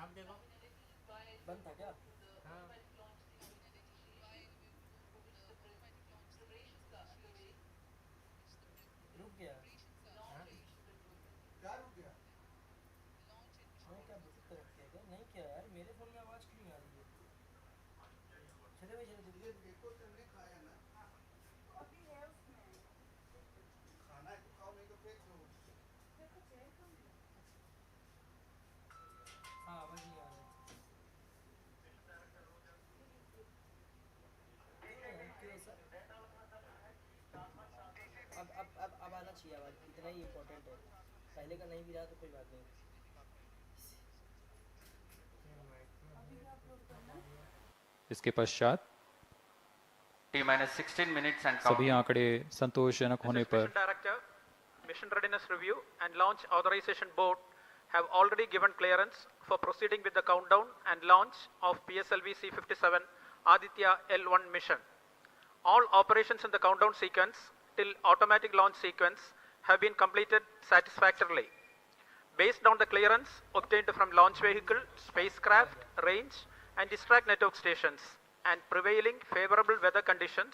बंद था क्या? हाँ रुक गया? हाँ क्या रुक गया? मैं क्या ब्लूटूथ कनेक्ट किया क्या? नहीं किया यार, मेरे फ़ोन में आवाज़ क्यों नहीं आ रही है? चले भाई चले ये दीजिए। देखो तुमने खाया ना? खाना है तो खाओ, नहीं तो फेंक दो। हाँ आवाज़ नहीं आ रही। क्यों यार, क्यों ऐसा? अब आना चाहिए आवाज़, इतना ही इम्पोर्टेंट है। पहले का नहीं भी रहा तो कोई बात नहीं। ये माइक में है तो ऑडियो इसके पश्चात T-16 minutes and सभी counting. आंकड़े संतोषजनक होने पर Mission Director, Mission Readiness Review and Launch Authorization Board have already given clearance for proceeding with the countdown and launch of PSLV C-57 Aditya-L1 mission. All operations in the countdown sequence till automatic launch sequence have been completed satisfactorily. Based on the clearance obtained from launch vehicle, spacecraft, range and distract network stations and prevailing favorable weather conditions,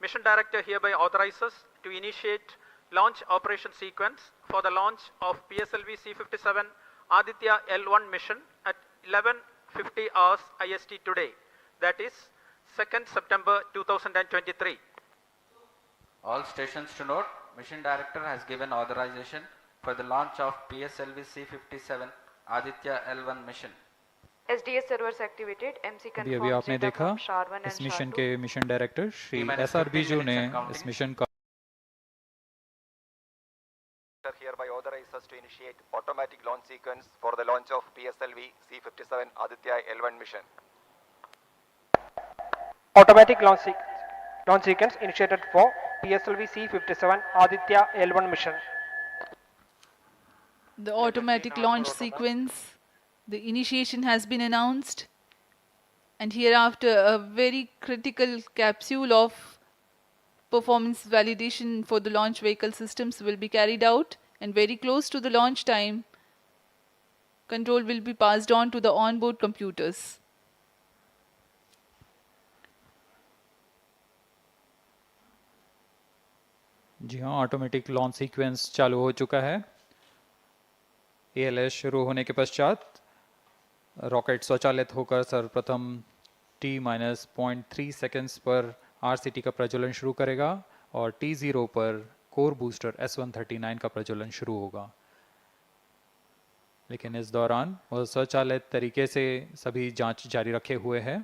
Mission Director hereby authorizes to initiate launch operation sequence for the launch of PSLV C-57 Aditya-L1 mission at 11:50 hours IST today, that is 2nd September 2023. All stations to note, Mission Director has given authorization for the launch of PSLV C-57 Aditya-L1 mission. SDS servers activated. MC अभी confirmed आपने data देखा from SHAR-1 इस and mission SHAR-2. के mission director Shri T-minus SR 15 Biju ने minutes and counting. इस mission का hereby authorizes to initiate automatic launch sequence for the launch of PSLV C-57 Aditya-L1 mission. Automatic launch sequence initiated for PSLV C-57 Aditya-L1 mission. The automatic launch sequence, the initiation has been announced, and hereafter a very critical capsule of performance validation for the launch vehicle systems will be carried out, and very close to the launch time, control will be passed on to the onboard computers. जी हाँ, automatic launch sequence चालू हो चुका है। ALS शुरू होने के पश्चात rocket स्वचालित होकर सर्वप्रथम T-0.3 सेकेंड्स पर RCT का प्रज्वलन शुरू करेगा और T0 पर कोर बूस्टर S139 का प्रज्वलन शुरू होगा। लेकिन इस दौरान वह स्वचालित तरीके से सभी जांच जारी रखे हुए है।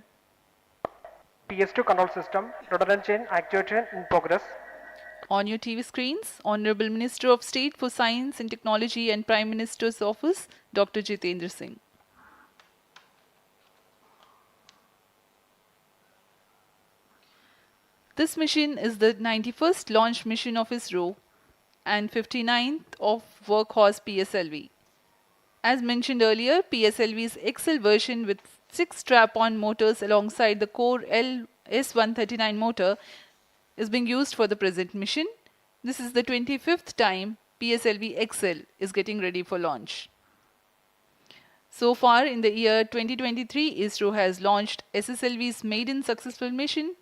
PS2 control system, rudder chain actuation in progress. On your TV screens, Honorable Minister of State for Science and Technology and Prime Minister's Office, Dr. Jitendra Singh. This mission is the 91st launch mission of ISRO and 59th of Workhorse PSLV. As mentioned earlier, PSLV's XL version with 6 strap-on motors alongside the core S139 motor is being used for the present mission. This is the 25th time PSLV XL is getting ready for launch. So far in the year 2023, ISRO has launched SSLV's maiden successful mission,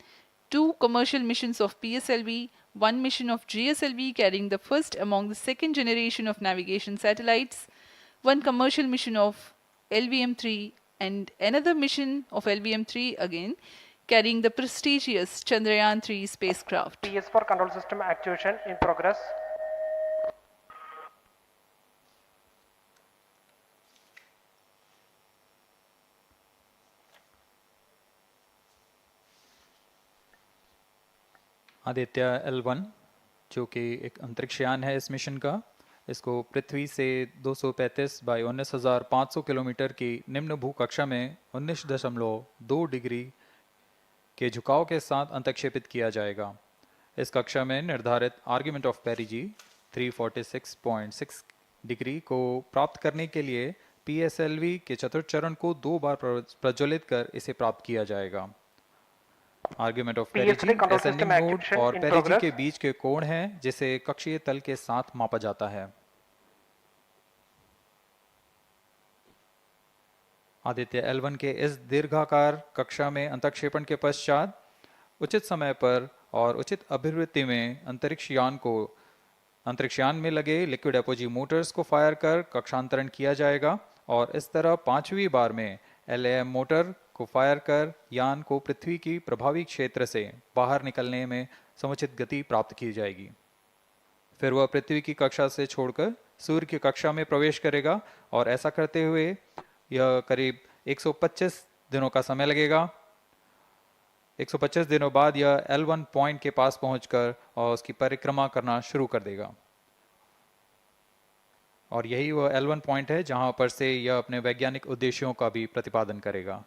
2 commercial missions of PSLV, 1 mission of GSLV carrying the first among the second generation of navigation satellites, 1 commercial mission of LVM-3 and another mission of LVM-3 again carrying the prestigious Chandrayaan-3 spacecraft. PS4 control system actuation in progress. Aditya-L1 जो कि एक अंतरिक्षयान है इस mission का, इसको पृथ्वी से 235 by 19,500 kilometre की निम्न भूकक्षा में 19.2 डिग्री के झुकाव के साथ अंतक्षेपित किया जाएगा। इस कक्षा में निर्धारित आर्ग्यूमेंट ऑफ पेरिजी 346.6 डिग्री को प्राप्त करने के लिए PSLV के चतुर्थ चरण को 2 बार प्रज्वलित कर इसे प्राप्त किया जाएगा। आर्ग्यूमेंट ऑफ पेरिजी एसेंडिंग मोड और पेरिजी के बीच के कोण है जिसे कक्षीय तल के साथ मापा जाता है। आदित्य-L1 के इस दीर्घाकार कक्षा में अंतक्षेपण के पश्चात उचित समय पर और उचित अभिवृत्ति में अंतरिक्ष यान में लगे लिक्विड एपोजी मोटर्स को फायर कर कक्षांतरण किया जाएगा और इस तरह 5वीं बार में LAM मोटर को फायर कर यान को पृथ्वी की प्रभावी क्षेत्र से बाहर निकलने में समुचित गति प्राप्त की जाएगी। फिर वह पृथ्वी की कक्षा से छोड़कर सूर्य की कक्षा में प्रवेश करेगा और ऐसा करते हुए यह करीब 125 दिनों का समय लगेगा। 125 दिनों बाद यह L1 पॉइंट के पास पहुंचकर और उसकी परिक्रमा करना शुरू कर देगा और यही वह L1 पॉइंट है जहां पर से यह अपने वैज्ञानिक उद्देश्यों का भी प्रतिपादन करेगा।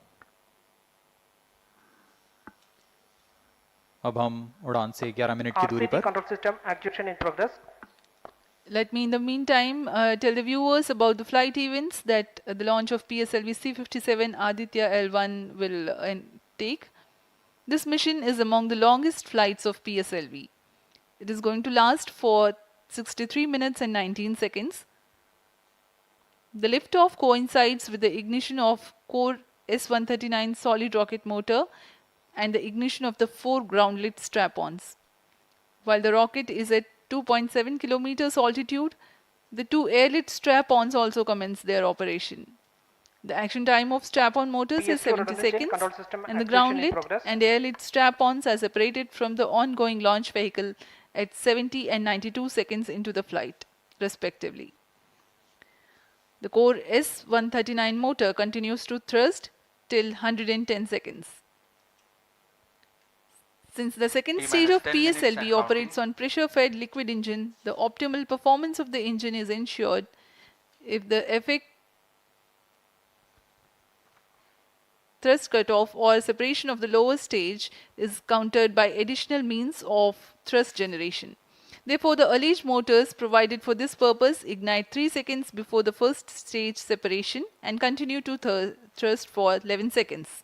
अब हम उड़ान से 11 मिनट की दूरी पर control system actuation in progress. Let me in the meantime tell the viewers about the flight events that the launch of PSLV C-57 Aditya-L1 will take. This mission is among the longest flights of PSLV. It is going to last for 63 minutes and 19 seconds. The liftoff coincides with the ignition of core S-139 solid rocket motor and the ignition of the 4 ground-lit strap-ons. While the rocket is at 2.7 kilometers altitude, the 2 air-lit strap-ons also commence their operation. The action time of strap-on motors is 70 seconds and the ground-lit and air-lit strap-ons are separated from the ongoing launch vehicle at 70 and 92 seconds into the flight, respectively. The core S-139 motor continues to thrust till 110 seconds. Since the second stage of PSLV operates on pressure-fed liquid engine, the optimal performance of the engine is ensured if the effect thrust cutoff or separation of the lower stage is countered by additional means of thrust generation. Therefore, the alleged motors provided for this purpose ignite 3 seconds before the first stage separation and continue to thrust for 11 seconds.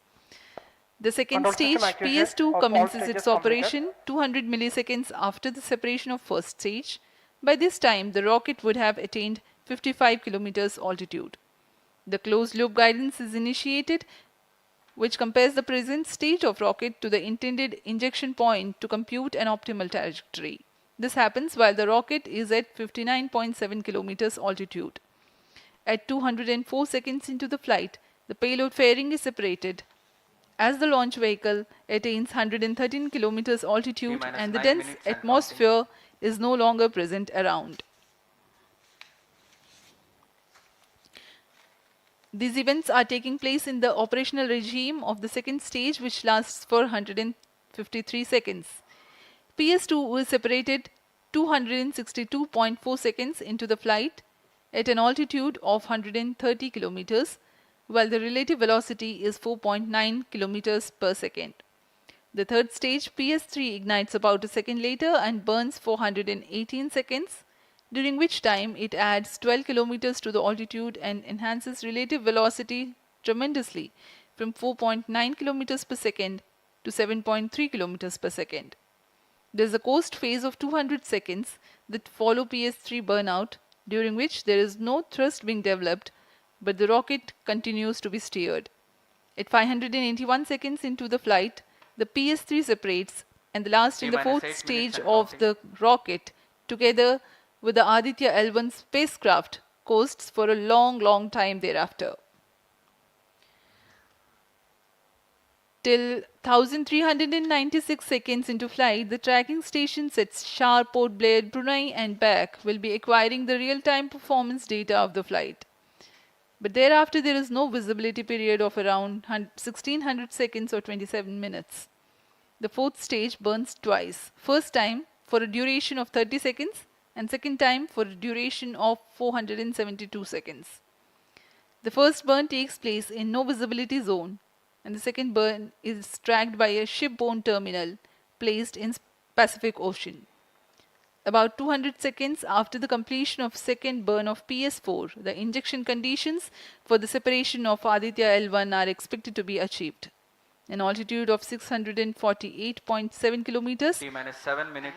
The second stage, PS2, commences its operation 200 milliseconds after the separation of first stage. By this time, the rocket would have attained 55 kilometers altitude. The closed-loop guidance is initiated, which compares the present state of rocket to the intended injection point to compute an optimal trajectory. This happens while the rocket is at 59.7 kilometers altitude. At 204 seconds into the flight, the payload fairing is separated as the launch vehicle attains 113 kilometers altitude and the dense atmosphere is no longer present around. These events are taking place in the operational regime of the second stage, which lasts for 153 seconds. PS2 is separated 262.4 seconds into the flight at an altitude of 130 kilometers, while the relative velocity is 4.9 kilometers per second. The third stage, PS3, ignites about a second later and burns for 118 seconds, during which time it adds 12 kilometers to the altitude and enhances relative velocity tremendously from 4.9 kilometers per second to 7.3 kilometers per second. There is a coast phase of 200 seconds that follow PS3 burnout, during which there is no thrust being developed, but the rocket continues to be steered. At 581 seconds into the flight, the PS3 separates and the last in the fourth stage of the rocket, together with the Aditya-L1 spacecraft, coasts for a long time thereafter. Till 1396 seconds into flight, the tracking stations at Shar, Port Blair, Brunei and back will be acquiring the real-time performance data of the flight. But thereafter there is no visibility period of around 1600 seconds or 27 minutes. The fourth stage burns twice. First time for a duration of 30 seconds and second time for a duration of 472 seconds. The first burn takes place in no visibility zone and the second burn is tracked by a shipborne terminal placed in Pacific Ocean. About 200 seconds after the completion of second burn of PS4, the injection conditions for the separation of Aditya-L1 are expected to be achieved. An altitude of 648.7 kilometers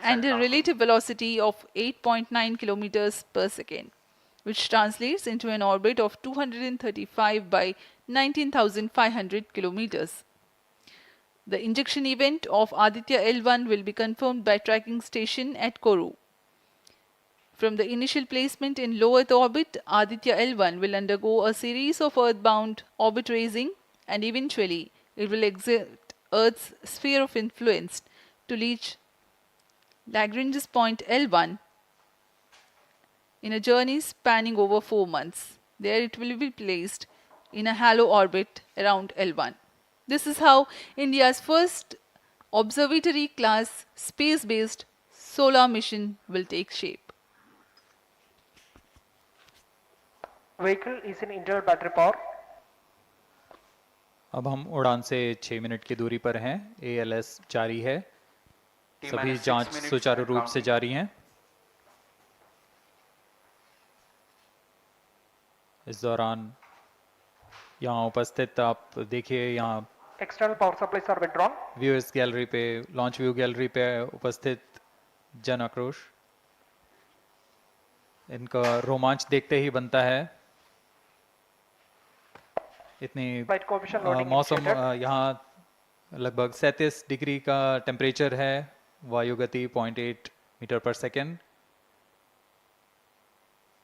and a relative velocity of 8.9 kilometers per second, which translates into an orbit of 235 by 19,500 kilometers. The injection event of Aditya-L1 will be confirmed by tracking station at Koru. From the initial placement in low Earth orbit, Aditya-L1 will undergo a series of Earth-bound orbit raising, and eventually it will exit Earth's sphere of influence to reach Lagrange's point L1 in a journey spanning over 4 months. There it will be placed in a halo orbit around L1. This is how India's first observatory class space-based solar mission will take shape. Vehicle is in internal battery power. अब हम उड़ान से 6 minute की दूरी पर हैं। ALS जारी है। सभी जांच सुचारू रूप से जारी हैं। इस दौरान यहाँ उपस्थित आप देखिए, यहाँ External power supplies are withdrawn. Viewers gallery पे, लॉन्च व्यू गैलरी पे उपस्थित जन आक्रोश, इनका रोमांच देखते ही बनता है। इतनी मौसम यहाँ लगभग 37 डिग्री का टेम्परेचर है, वायु गति 0.8 मीटर पर सेकेंड।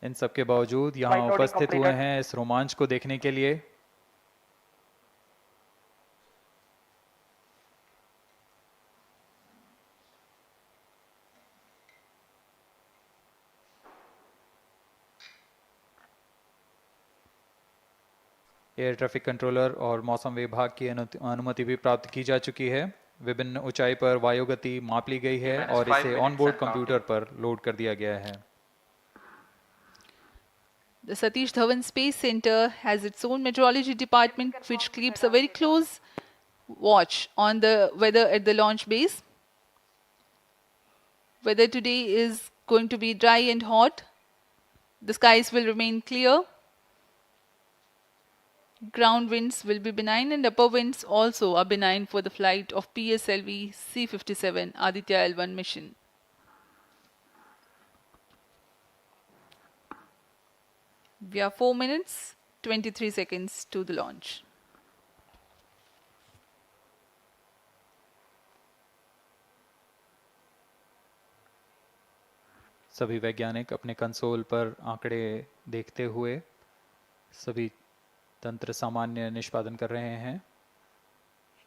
इन सब के बावजूद यहाँ उपस्थित हुए हैं इस रोमांच को देखने के लिए। एयर ट्रैफिक कंट्रोलर और मौसम विभाग की अनुमति भी प्राप्त की जा चुकी है। विभिन्न ऊंचाई पर वायु गति माप ली गई है और इसे ऑनबोर्ड कंप्यूटर पर लोड कर दिया गया है। The Satish Dhawan Space Center has its own meteorology department which keeps a very close watch on the weather at the launch base. Weather today is going to be dry and hot. The skies will remain clear. Ground winds will be benign and upper winds also are benign for the flight of PSLV C-57 Aditya-L1 mission. We are 4 minutes, 23 seconds to the launch. सभी वैज्ञानिक अपने console पर आंकड़े देखते हुए सभी तंत्र सामान्य निष्पादन कर रहे हैं।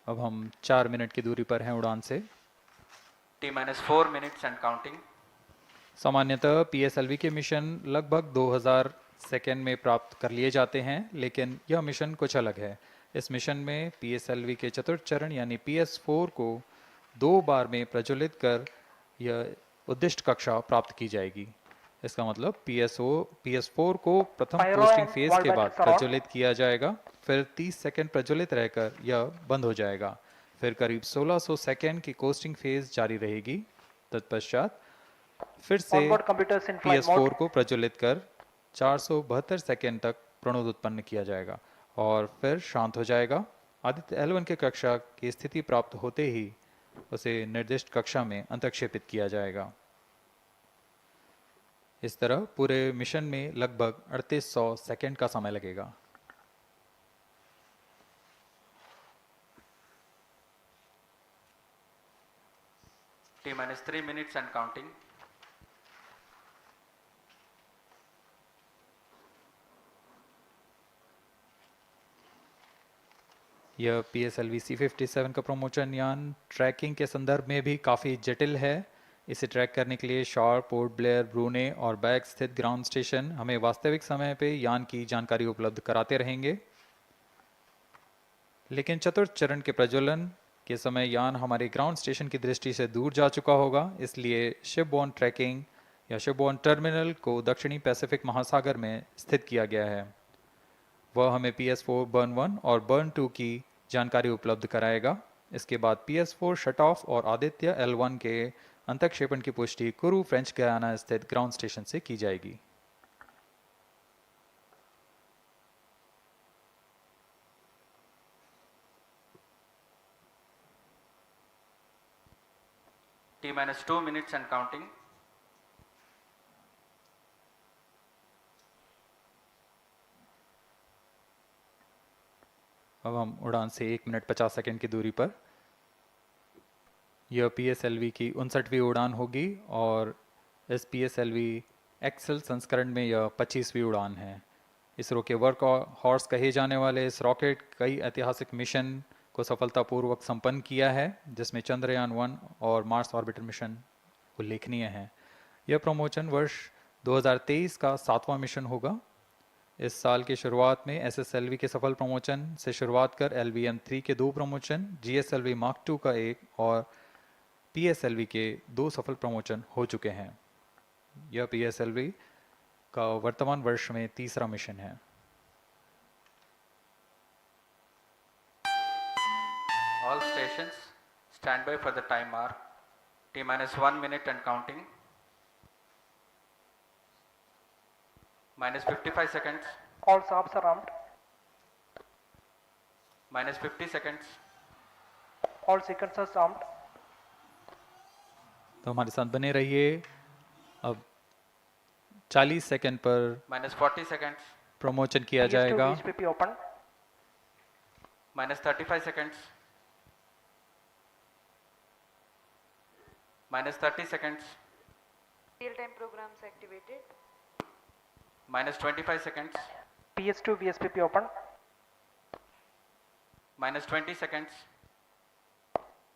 अब हम 4 मिनट की दूरी पर हैं उड़ान से। T-4 minutes and counting. सामान्यतः PSLV के मिशन लगभग 2000 सेकेंड में प्राप्त कर लिए जाते हैं, लेकिन यह मिशन कुछ अलग है। इस मिशन में PSLV के चतुर्थ चरण यानी PS4 को 2 बार में प्रज्वलित कर यह उद्दिष्ट कक्षा प्राप्त की जाएगी। इसका मतलब PS4 को प्रथम कोस्टिंग फेज के बाद प्रज्वलित किया जाएगा, फिर 30 सेकेंड प्रज्वलित रहकर यह बंद हो जाएगा, फिर करीब 1600 सेकेंड की कोस्टिंग फेज जारी रहेगी। तत्पश्चात फिर से PS4 को प्रज्वलित कर 472 सेकेंड तक प्रणोद उत्पन्न किया जाएगा और फिर शांत हो जाएगा। आदित्य-L1 के कक्षा की स्थिति प्राप्त होते ही उसे निर्दिष्ट कक्षा में अंतक्षेपित किया जाएगा। इस तरह पूरे मिशन में लगभग 3800 सेकेंड का समय लगेगा। T-3 minutes and counting. यह PSLV C-57 का प्रमोशन यान ट्रैकिंग के संदर्भ में भी काफ़ी जटिल है। इसे ट्रैक करने के लिए शॉर, पोर्ट ब्लेयर, ब्रूने और बैग स्थित ग्राउंड स्टेशन हमें वास्तविक समय पे यान की जानकारी उपलब्ध कराते रहेंगे। लेकिन चतुर्थ चरण के प्रज्वलन के समय यान हमारे ग्राउंड स्टेशन की दृष्टि से दूर जा चुका होगा, इसलिए शिपबोर्न ट्रैकिंग या शिपबोर्न टर्मिनल को दक्षिणी पैसिफिक महासागर में स्थित किया गया है। वह हमें PS4 बर्न 1 और बर्न 2 की जानकारी उपलब्ध कराएगा। इसके बाद PS4 शट ऑफ और आदित्य-L1 के अंतक्षेपण की पुष्टि कुरु फ्रेंच गयाना स्थित ग्राउंड स्टेशन से की जाएगी। T-2 minutes and counting. अब हम उड़ान से 1 मिनट 50 सेकंड की दूरी पर। यह PSLV की 59वीं उड़ान होगी और इस PSLV एक्सेल संस्करण में यह 25वीं उड़ान है। इसरो के वर्क हॉर्स कहे जाने वाले इस रॉकेट कई ऐतिहासिक मिशन को सफलतापूर्वक संपन्न किया है, जिसमें चंद्रयान 1 और मार्स ऑर्बिटर मिशन उल्लेखनीय हैं। यह प्रमोशन वर्ष 2023 का 7वां मिशन होगा। इस साल की शुरुआत में SSLV के सफल प्रमोशन से शुरुआत कर LVM-3 के 2 प्रमोशन, GSLV Mark II का 1 और PSLV के 2 सफल प्रमोशन हो चुके हैं। यह PSLV का वर्तमान वर्ष में 3रा मिशन है। All stations stand by for the time mark. T-1 minute and counting. -55 seconds. All subs are armed. -50 seconds. All sequencers armed. तो हमारे साथ बने रहिए। अब 40 सेकंड पर -40 seconds. प्रमोशन किया PS2 जाएगा। VHPP open. -35 seconds. -30 seconds. Real-time programs activated. -25 seconds. PS2 VSPP open. -20 seconds.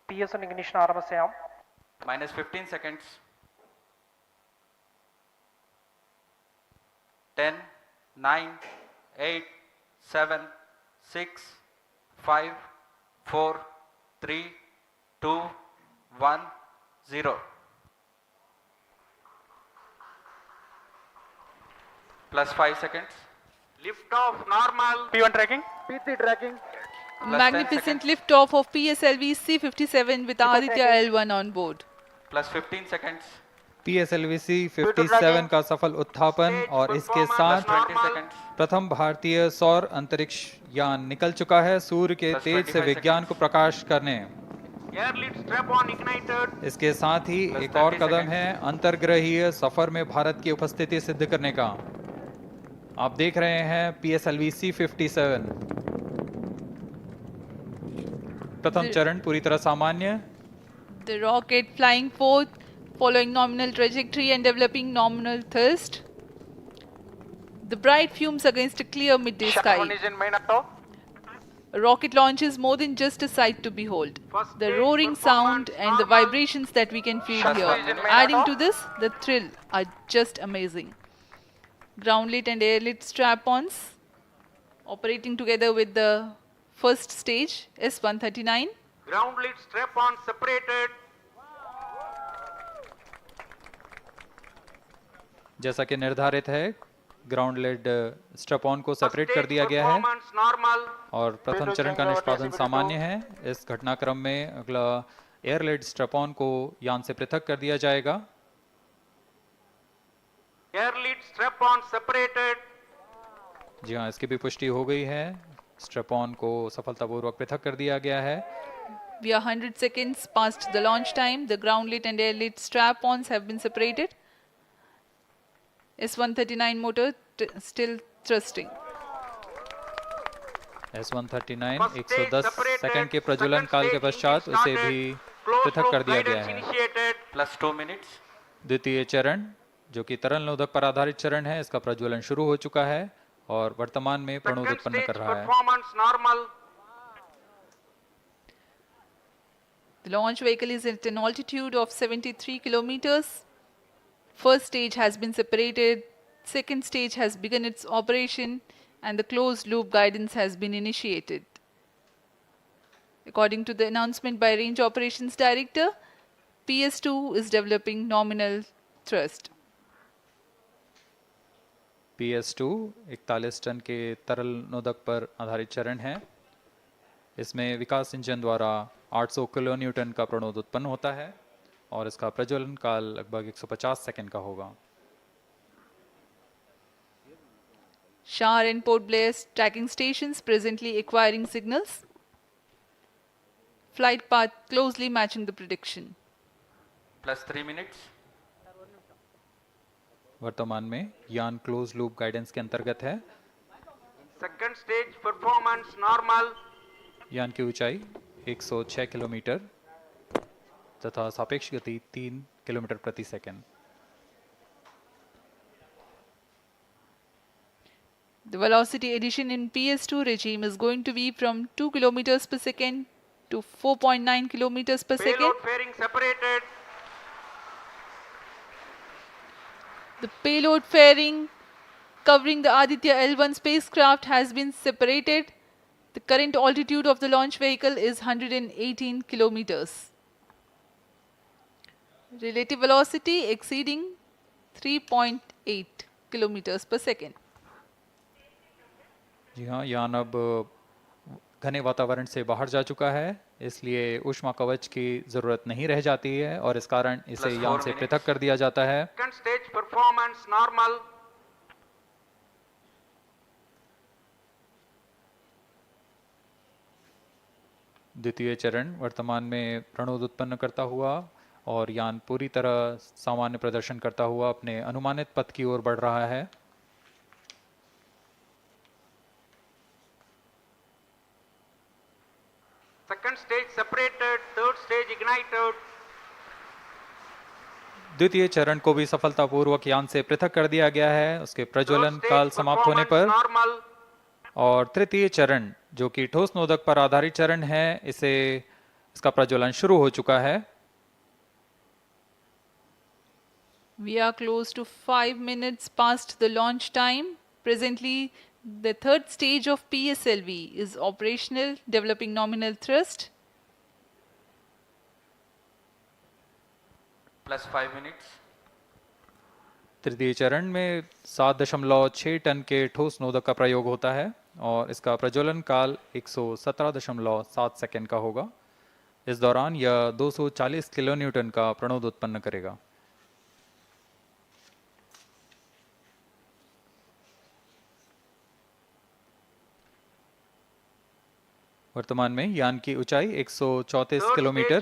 PS1 ignition RMS arm. -15 seconds. 10, 9, 8, 7, 6, 5, 4, 3, 2, 1, 0. +5 seconds. Lift off normal. P1 tracking. PT tracking. Magnificent liftoff of PSLV C-57 with Aditya-L1 on board. +15 seconds. PSLV C-57 का सफल उत्थापन और इसके साथ +20 seconds. प्रथम भारतीय सौर अंतरिक्ष यान निकल चुका है सूर्य के Plus तेज से 25 विज्ञान को प्रकाश करने। Air lead strap on ignited. इसके साथ ही Plus एक और 30 कदम seconds. है अंतर्ग्रहीय सफर में भारत की उपस्थिति सिद्ध करने का। आप देख रहे हैं PSLV C-57 प्रथम चरण पूरी तरह सामान्य। The rocket flying forth, following nominal trajectory and developing nominal thrust. The bright fumes against a clear midday sky. Engine main up top. A rocket launch is more than just a sight to behold. First The stage roaring sound performance and the normal. vibrations that we can feel First here, engine main adding auto. to this, the thrill are just amazing. Ground lit and air lit strap-ons operating together with the first stage S-139. Ground lead strap on separated. जैसा कि निर्धारित है, ground lead स्ट्रप on को separate कर Stage दिया गया है performance normal. और प्रथम चरण का निष्पादन सामान्य है। इस घटनाक्रम में अगला एयर लेड स्ट्रप ऑन को यान से पृथक कर दिया जाएगा। Air lead strap on separated. जी हाँ, इसकी भी पुष्टि हो गई है। स्ट्रप ऑन को सफलतापूर्वक पृथक कर दिया गया है। We are 100 seconds past the launch time. The ground lit and air lit strap-ons have been separated. S-139 motor still thrusting. S-139 First stage 110 separated. Second के प्रज्वलन Second काल के stage पश्चात engine उसे started. भी Closed पृथक loop कर दिया गया guidance है। initiated. +2 minutes. द्वितीय चरण जो कि तरल नोदक पर आधारित चरण है, इसका प्रज्वलन शुरू हो चुका है और वर्तमान में प्रणोद Second उत्पन्न stage कर रहा है। performance normal. The launch vehicle is at an altitude of 73 kilometers. First stage has been separated. Second stage has begun its operation and the closed loop guidance has been initiated. According to the announcement by Range Operations Director, PS2 is developing nominal thrust. PS2 41 ton के तरल नोदक पर आधारित चरण है। इसमें विकास engine द्वारा 800 kilo Newton का प्रणोद उत्पन्न होता है और इसका प्रज्वलन काल लगभग 150 सेकंड का होगा। Shar and Port Blair tracking stations presently acquiring signals. Flight path closely matching the prediction. +3 minutes. वर्तमान में यान क्लोज लूप गाइडेंस के अंतर्गत है। Second stage performance normal. यान की ऊंचाई 106 किलोमीटर तथा सापेक्ष गति 3 किलोमीटर प्रति second. The velocity addition in PS2 regime is going to be from 2 kilometers per second to 4.9 kilometers per second. Payload fairing separated. The payload fairing covering the Aditya-L1 spacecraft has been separated. The current altitude of the launch vehicle is 118 kilometers. Relative velocity exceeding 3.8 kilometers per second. जी हाँ, यान अब घने वातावरण से बाहर जा चुका है, इसलिए ऊष्मा कवच की जरूरत नहीं रह जाती है और इस कारण इसे यान से पृथक कर दिया जाता है। Second stage performance normal. द्वितीय चरण वर्तमान में प्रणोद उत्पन्न करता हुआ और यान पूरी तरह सामान्य प्रदर्शन करता हुआ अपने अनुमानित पथ की ओर बढ़ रहा है। Second stage separated, third stage ignited. द्वितीय चरण को भी सफलतापूर्वक यान से पृथक कर दिया गया है उसके प्रज्वलन काल समाप्त होने पर। Normal. और तृतीय चरण जो कि ठोस नोदक पर आधारित चरण है, इसका प्रज्वलन शुरू हो चुका है। We are close to 5 minutes past the launch time. Presently, the third stage of PSLV is operational, developing nominal thrust. Plus 5 minutes. तृतीय चरण में 7.6 टन के ठोस नोदक का प्रयोग होता है और इसका प्रज्वलन काल 117.7 सेकंड का होगा। इस दौरान यह 240 किलो न्यूटन का प्रणोद उत्पन्न करेगा। वर्तमान में यान की ऊंचाई 134 किलोमीटर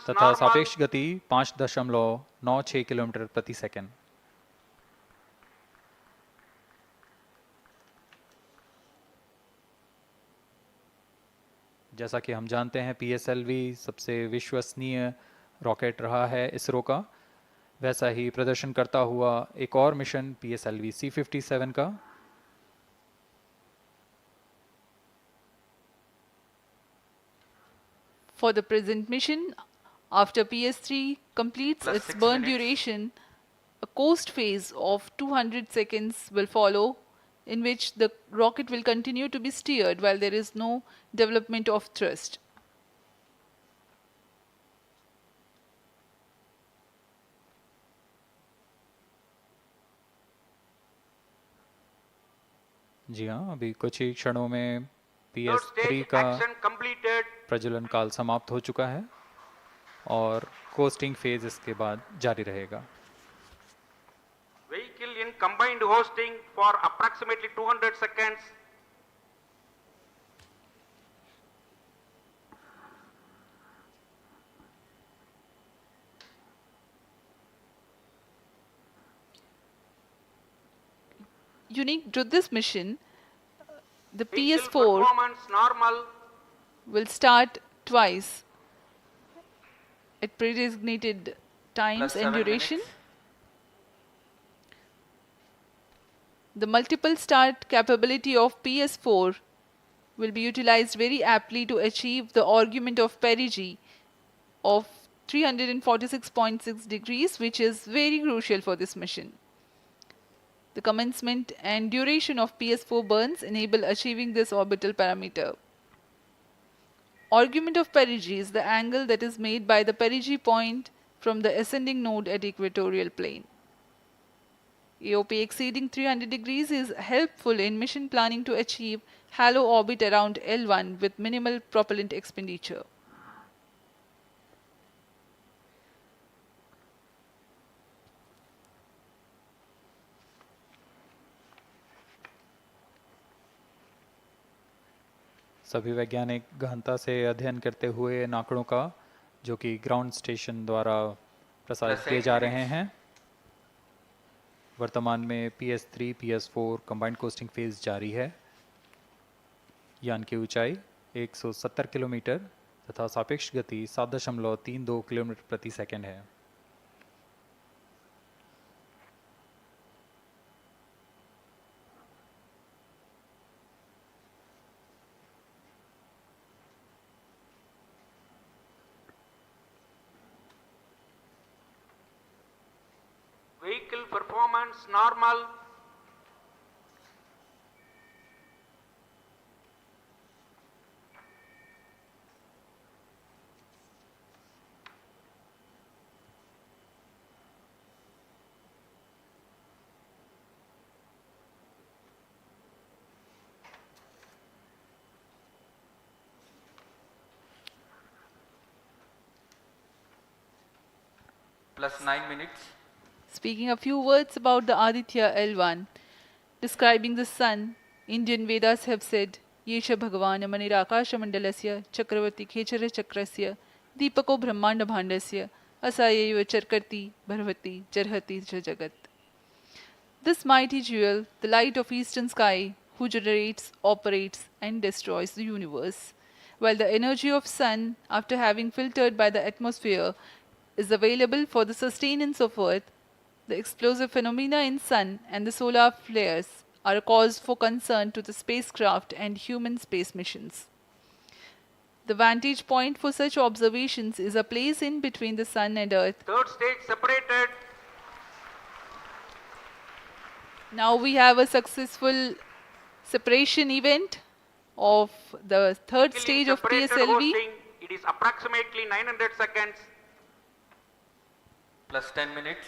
तथा सापेक्ष गति 5.96 किलोमीटर प्रति सेकंड। जैसा कि हम जानते हैं PSLV सबसे विश्वसनीय रॉकेट रहा है इसरो का, वैसा ही प्रदर्शन करता हुआ एक और मिशन PSLV C57 का। For the present mission, after PS3 completes Plus its 6 burn minutes. duration, a coast phase of 200 seconds will follow, in which the rocket will continue to be steered while there is no development of thrust. जी हाँ, अभी कुछ ही क्षणों में Third PS3 stage का action completed. प्रज्वलन काल समाप्त हो चुका है और कोस्टिंग फेज इसके बाद जारी रहेगा। Vehicle in combined hosting for approximately 200 seconds. Unique to this mission, the Vehicle PS4 performance normal. will start twice at pre-designated times Plus and 7 duration. minutes. The multiple start capability of PS4 will be utilized very aptly to achieve the argument of perigee of 346.6 degrees, which is very crucial for this mission. The commencement and duration of PS4 burns enable achieving this orbital parameter. Argument of perigee is the angle that is made by the perigee point from the ascending node at equatorial plane. AOP exceeding 300 degrees is helpful in mission planning to achieve halo orbit around L1 with minimal propellant expenditure. सभी वैज्ञानिक गहनता से अध्ययन करते हुए इन आंकड़ों का, जो कि ग्राउंड स्टेशन द्वारा प्रसारित किए जा रहे हैं। वर्तमान में PS3, PS4 combined costing phase जारी है। यान की ऊंचाई 170 किलोमीटर तथा सापेक्ष गति 7.32 किलोमीटर प्रति सेकंड है। Vehicle performance normal. Plus 9 minutes. Speaking a few words about the Aditya-L1, describing the sun, Indian Vedas have said, Yesha Bhagavan Manirakasha Mandalasya Chakravati Khechara Chakrasya Deepako Brahmanda Bhandasya Asayeva Charkarti Bharvati Jarhati Jagat. This mighty jewel, the light of eastern sky, who generates, operates and destroys the universe, while the energy of sun, after having filtered by the atmosphere, is available for the sustenance of earth, the explosive phenomena in sun and the solar flares are a cause for concern to the spacecraft and human space missions. The vantage point for such observations is a place in between the sun and earth. Third stage separated. Now we have a successful separation event of the third stage of Separated PSLV. hosting. It is approximately 900 seconds. Plus 10 minutes.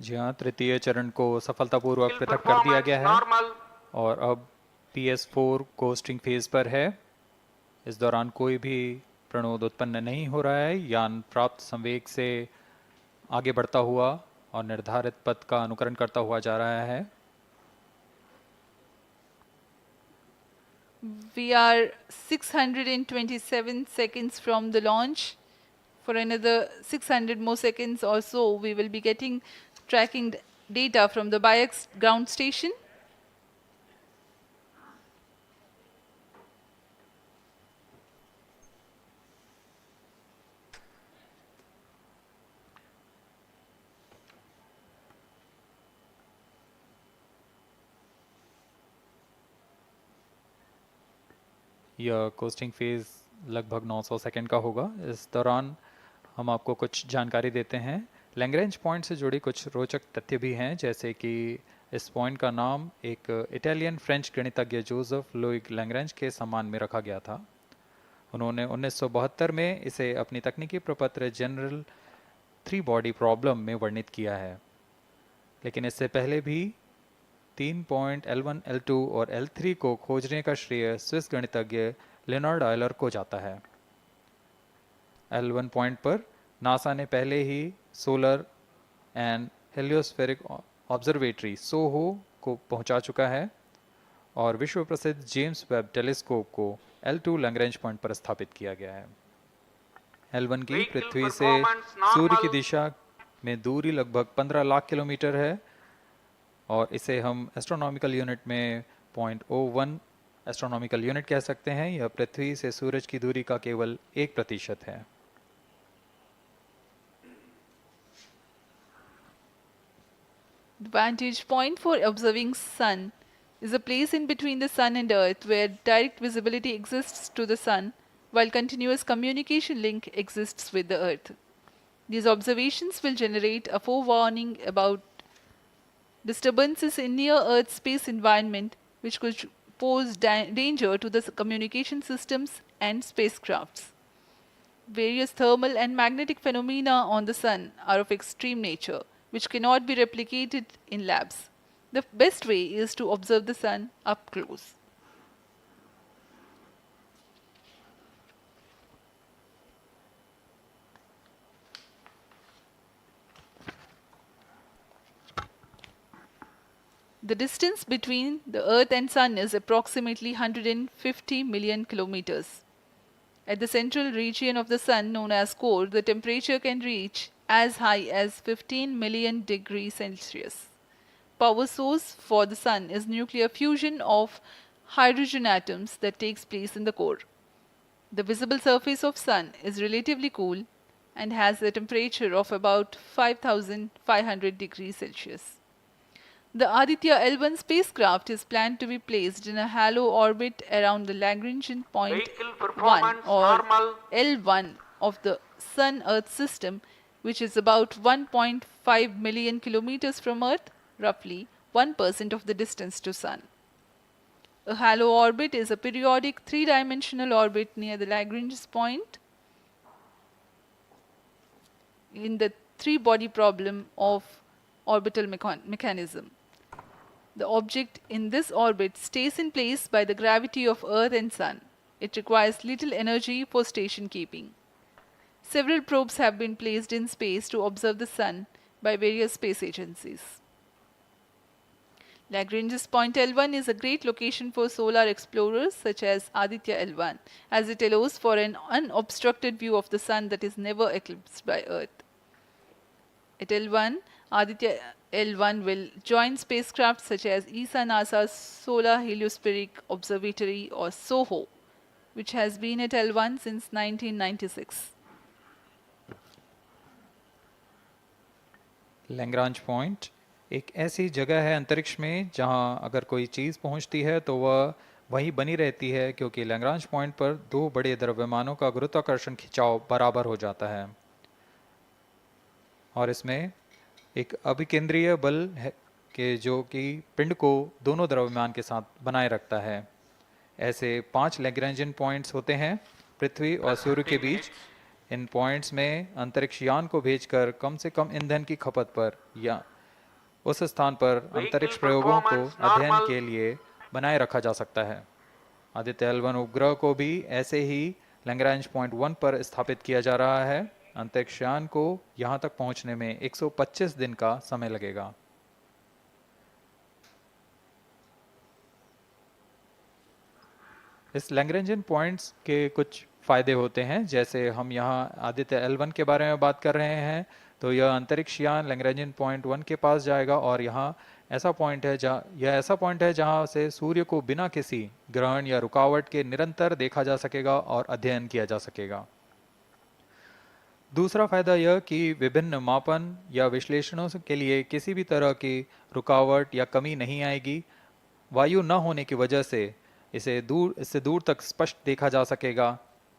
जी हाँ, तृतीय चरण को सफलतापूर्वक पृथक कर दिया गया है और अब PS4 कोस्टिंग फेज पर है। इस दौरान कोई भी प्रणोद उत्पन्न नहीं हो रहा है। यान प्राप्त संवेग से आगे बढ़ता हुआ और निर्धारित पथ का अनुकरण करता हुआ जा रहा है। We are 627 seconds from the launch. For another 600 more seconds or so, we will be getting tracking data from the BIAX ground station. यह कोस्टिंग फेज लगभग 900 सेकंड का होगा। इस दौरान हम आपको कुछ जानकारी देते हैं। लैग्रेंज पॉइंट से जुड़ी कुछ रोचक तथ्य भी हैं, जैसे कि इस पॉइंट का नाम एक इटालियन फ्रेंच गणितज्ञ जोसेफ लुइग लैग्रेंज के सम्मान में रखा गया था। उन्होंने 1972 में इसे अपनी तकनीकी प्रपत्र जनरल 3 बॉडी प्रॉब्लम में वर्णित किया है, लेकिन इससे पहले भी 3 पॉइंट L1, L2 और L3 को खोजने का श्रेय स्विस गणितज्ञ लियोनार्ड आयलर को जाता है। L1 पॉइंट पर नासा ने पहले ही सोलर एंड हेलियोस्फेरिक ऑब्जर्वेटरी सोहो को पहुंचा चुका है और विश्व प्रसिद्ध जेम्स वेब टेलीस्कोप को L2 लैग्रेंज पॉइंट पर स्थापित किया गया है। L1 की पृथ्वी से सूर्य की दिशा में दूरी लगभग 15 लाख किलोमीटर है और इसे हम एस्ट्रोनॉमिकल यूनिट में 0.01 एस्ट्रोनॉमिकल यूनिट कह सकते हैं। यह पृथ्वी से सूरज की दूरी का केवल 1% है। The vantage point for observing sun is a place in between the sun and earth where direct visibility exists to the sun while continuous communication link exists with the earth. These observations will generate a forewarning about disturbances in near Earth space environment which could pose danger to the communication systems and spacecrafts. Various thermal and magnetic phenomena on the sun are of extreme nature, which cannot be replicated in labs. The best way is to observe the sun up close. The distance between the Earth and Sun is approximately 150 million kilometers. At the central region of the Sun, known as core, the temperature can reach as high as 15 million degrees Celsius. power source for the Sun is nuclear fusion of hydrogen atoms that takes place in the core. The visible surface of Sun is relatively cool and has a temperature of about 5,500 degrees Celsius. The Aditya-L1 spacecraft is planned to be placed in a halo orbit around the Lagrangian point 1 or L1 of the Sun-Earth system, which is about 1.5 million kilometers from Earth, roughly 1% of the distance to Sun. A halo orbit is a periodic three-dimensional orbit near the Lagrange point in the three-body problem of orbital mechanism. The object in this orbit stays in place by the gravity of Earth and Sun. It requires little energy for station keeping. Several probes have been placed in space to observe the Sun by various space agencies. Lagrange's point L1 is a great location for solar explorers such as Aditya-L1, as it allows for an unobstructed view of the Sun that is never eclipsed by Earth. At L1, Aditya-L1 will join spacecraft such as ESA-NASA's Solar Heliospheric Observatory or SOHO, which has been at L1 since 1996. Lagrange point एक ऐसी जगह है अंतरिक्ष में जहां अगर कोई चीज़ पहुंचती है तो वह वहीं बनी रहती है, क्योंकि लैग्रांज पॉइंट पर दो बड़े द्रव्यमानों का गुरुत्वाकर्षण खिंचाव बराबर हो जाता है और इसमें एक अभिकेंद्रीय बल है कि जो कि पिंड को दोनों द्रव्यमान के साथ बनाए रखता है। ऐसे 5 लैग्रेंजियन पॉइंट्स होते हैं पृथ्वी और सूर्य के बीच। इन पॉइंट्स में अंतरिक्ष यान को भेजकर कम से कम ईंधन की खपत पर या उस स्थान पर अंतरिक्ष प्रयोगों को अध्ययन के लिए बनाए रखा जा सकता है। आदित्य-L1 उपग्रह को भी ऐसे ही लैग्रांज पॉइंट 1 पर स्थापित किया जा रहा है। अंतरिक्ष यान को यहां तक पहुंचने में 125 दिन का समय लगेगा। इस लैग्रेंजियन पॉइंट्स के कुछ फायदे होते हैं, जैसे हम यहाँ आदित्य-L1 के बारे में बात कर रहे हैं तो यह अंतरिक्ष यान लैग्रेंजियन पॉइंट 1 के पास जाएगा और यह ऐसा पॉइंट है जहाँ से सूर्य को बिना किसी ग्रहण या रुकावट के निरंतर देखा जा सकेगा और अध्ययन किया जा सकेगा। दूसरा फायदा यह कि विभिन्न मापन या विश्लेषणों के लिए किसी भी तरह की रुकावट या कमी नहीं आएगी। वायु न होने की वजह से इससे दूर तक स्पष्ट देखा जा सकेगा।